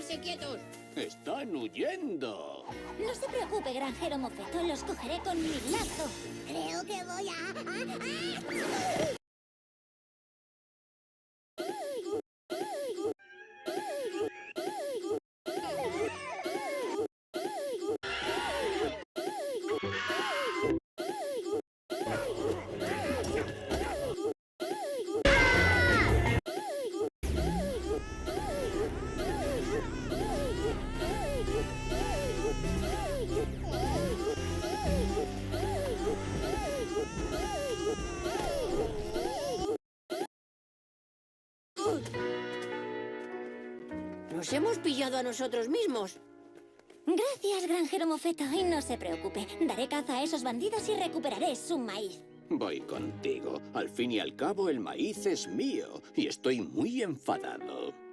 ¡Esténse quietos! ¡Están huyendo! No se preocupe, granjero mofeto. Los cogeré con mi lazo. Creo que voy a... Nos hemos pillado a nosotros mismos. Gracias, granjero mofeto. Y no se preocupe. Daré caza a esos bandidos y recuperaré su maíz. Voy contigo. Al fin y al cabo, el maíz es mío y estoy muy enfadado.